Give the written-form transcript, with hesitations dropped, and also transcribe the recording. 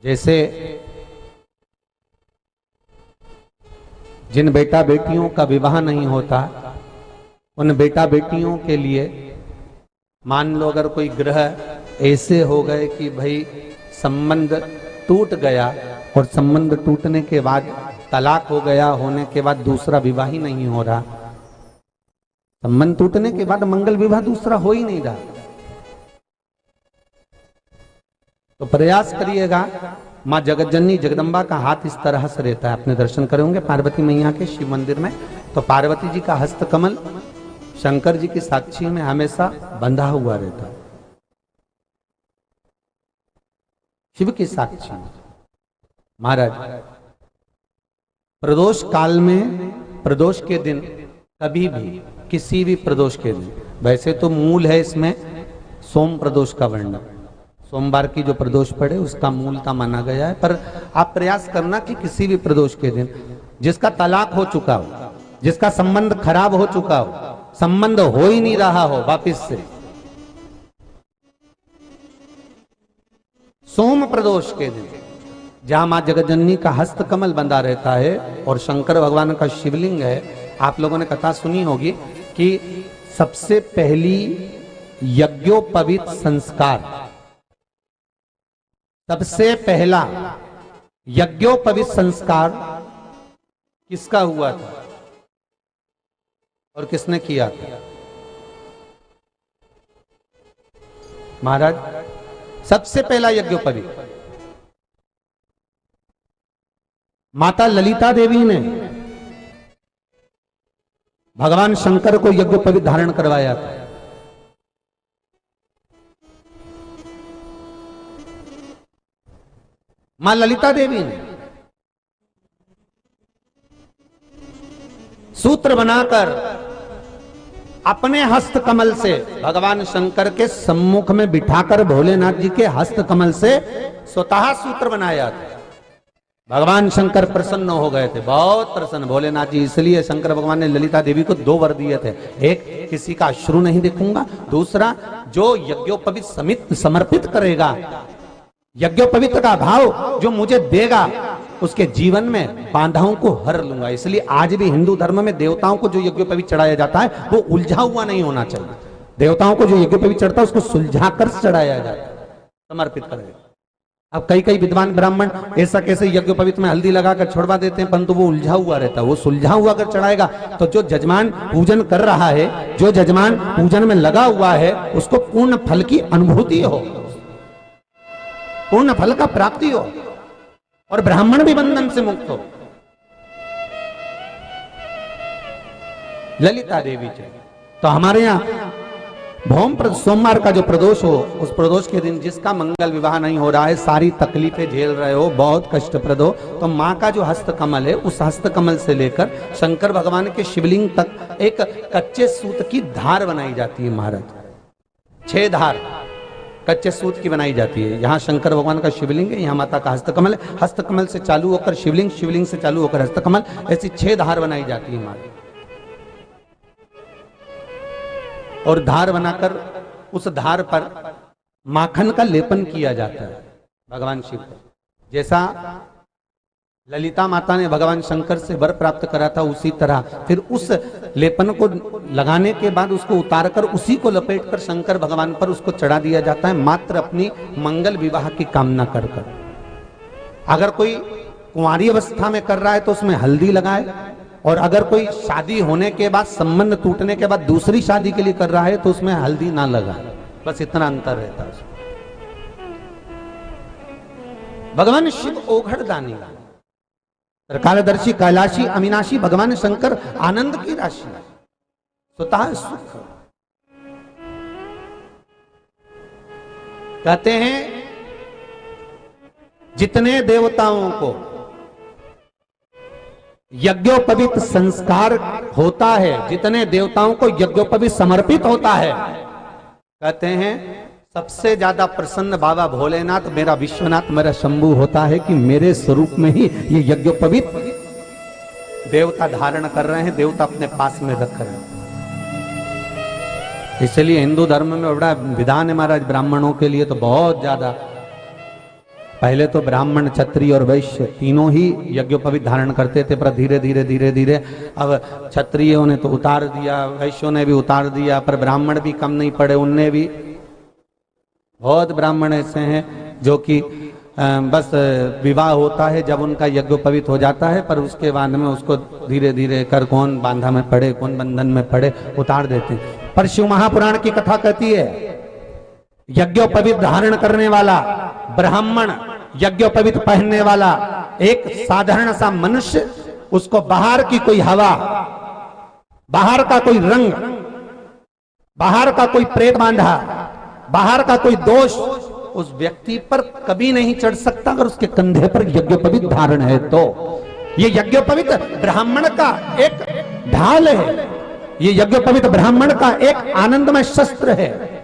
जैसे जिन बेटा बेटियों का विवाह नहीं होता, उन बेटा बेटियों के लिए मान लो अगर कोई ग्रह ऐसे हो गए कि भाई संबंध टूट गया और संबंध टूटने के बाद तलाक हो गया, होने के बाद दूसरा विवाह ही नहीं हो रहा, संबंध टूटने के बाद मंगल विवाह दूसरा हो ही नहीं रहा, तो प्रयास करिएगा। माँ जगतजननी जगदम्बा का हाथ इस तरह से रहता है, अपने दर्शन करेंगे पार्वती मैया के शिव मंदिर में, तो पार्वती जी का हस्त कमल शंकर जी की साक्षी में हमेशा बंधा हुआ रहता है, शिव की साक्षी में। महाराज प्रदोष काल में, प्रदोष के दिन कभी भी, किसी भी प्रदोष के दिन, वैसे तो मूल है इसमें सोम प्रदोष का वर्णन, सोमवार की जो प्रदोष पड़े उसका मूलता माना गया है, पर आप प्रयास करना कि किसी भी प्रदोष के दिन जिसका तलाक हो चुका हो, जिसका संबंध खराब हो चुका हो, संबंध हो ही नहीं रहा हो वापिस से, सोम प्रदोष के दिन जहां मां जगतजननी का हस्त कमल बंधा रहता है और शंकर भगवान का शिवलिंग है। आप लोगों ने कथा सुनी होगी कि सबसे पहली यज्ञोपवीत संस्कार, सबसे पहला यज्ञोपवीत संस्कार किसका हुआ था और किसने किया था? महाराज सबसे पहला यज्ञोपवीत माता ललिता देवी ने भगवान शंकर को यज्ञोपवीत धारण करवाया था। मां ललिता देवी ने सूत्र बनाकर अपने हस्त कमल से भगवान शंकर के सम्मुख में बिठाकर भोलेनाथ जी के हस्त कमल से स्वतः सूत्र बनाया था। भगवान शंकर प्रसन्न हो गए थे, बहुत प्रसन्न भोलेनाथ जी, इसलिए शंकर भगवान ने ललिता देवी को 2 वर दिए थे, एक किसी का अश्रु नहीं देखूंगा, दूसरा जो यज्ञोपवीत समित समर्पित करेगा, यज्ञोपवीत का भाव जो मुझे देगा उसके जीवन में बाधाओं को हर लूंगा। इसलिए आज भी हिंदू धर्म में देवताओं को जो यज्ञोपवीत चढ़ाया जाता है वो उलझा हुआ नहीं होना चाहिए। देवताओं को जो यज्ञोपवीत चढ़ता है उसको सुलझा कर चढ़ाया जाता है, समर्पित करेगा। अब कई विद्वान ब्राह्मण ऐसा कैसे यज्ञोपवीत में हल्दी लगाकर छोड़वा देते हैं, परंतु वो उलझा हुआ रहता है, वो सुलझा हुआ अगर चढ़ाएगा तो जो जजमान पूजन कर रहा है, जो जजमान पूजन में लगा हुआ है, उसको पूर्ण फल की अनुभूति हो, पूर्ण फल का प्राप्ति हो और ब्राह्मण भी बंधन से मुक्त हो। ललिता देवी जी तो हमारे यहाँ भौम सोमवार का जो प्रदोष हो, उस प्रदोष के दिन जिसका मंगल विवाह नहीं हो रहा है, सारी तकलीफें झेल रहे हो, बहुत कष्टप्रद हो, तो माँ का जो हस्त कमल है, उस हस्त कमल से लेकर शंकर भगवान के शिवलिंग तक एक कच्चे सूत की धार बनाई जाती है। महाराज 6 धार कच्चे सूत की बनाई जाती है। यहाँ शंकर भगवान का शिवलिंग है, यहाँ माता का हस्तकमल है, हस्तकमल से चालू होकर शिवलिंग, शिवलिंग से चालू होकर हस्तकमल, ऐसी 6 धार बनाई जाती है माता। और धार बनाकर उस धार पर माखन का लेपन किया जाता है भगवान शिव को। जैसा ललिता माता ने भगवान शंकर से वर प्राप्त करा था, उसी तरह फिर उस लेपन को लगाने के बाद उसको उतारकर उसी को लपेटकर शंकर भगवान पर उसको चढ़ा दिया जाता है, मात्र अपनी मंगल विवाह की कामना कर कर। अगर कोई कुंवारी अवस्था में कर रहा है तो उसमें हल्दी लगाए, और अगर कोई शादी होने के बाद, संबंध टूटने के बाद दूसरी शादी के लिए कर रहा है तो उसमें हल्दी ना लगाए, बस इतना अंतर रहता है। भगवान शिव ओघड़दानी, त्रिकालदर्शी, कैलाशी, अविनाशी भगवान शंकर आनंद की राशि, स्वतः सुख। कहते हैं जितने देवताओं को यज्ञोपवीत संस्कार होता है, जितने देवताओं को यज्ञोपवीत समर्पित होता है, कहते हैं सबसे ज्यादा प्रसन्न बाबा भोलेनाथ, मेरा विश्वनाथ, मेरा शंभु होता है कि मेरे स्वरूप में ही ये यज्ञोपवीत देवता धारण कर रहे हैं, देवता अपने पास में रख रहे हैं। इसलिए हिंदू धर्म में बड़ा विधान है महाराज, ब्राह्मणों के लिए तो बहुत ज्यादा पहले तो ब्राह्मण, क्षत्रिय और वैश्य तीनों ही यज्ञोपवीत धारण करते थे, पर धीरे धीरे धीरे धीरे अब क्षत्रियों ने तो उतार दिया, वैश्यों ने भी उतार दिया, पर ब्राह्मण भी कम नहीं पड़े, उनने भी। बहुत ब्राह्मण ऐसे हैं जो कि बस विवाह होता है जब उनका यज्ञोपवीत हो जाता है, पर उसके बाद में उसको धीरे धीरे कर कौन बांधा में पड़े, कौन बंधन में पड़े, उतार देते हैं। पर शिव महापुराण की कथा कहती है यज्ञोपवीत धारण करने वाला ब्राह्मण, यज्ञोपवीत पहनने वाला एक साधारण सा मनुष्य, उसको बाहर की कोई हवा, बाहर का कोई रंग, बाहर का कोई प्रेत बांधा, बाहर का कोई दोष उस व्यक्ति पर कभी नहीं चढ़ सकता अगर उसके कंधे पर यज्ञोपवीत धारण है तो। ये यज्ञोपवीत ब्राह्मण का एक ढाल है, ये यज्ञोपवीत ब्राह्मण का एक आनंदमय शस्त्र है।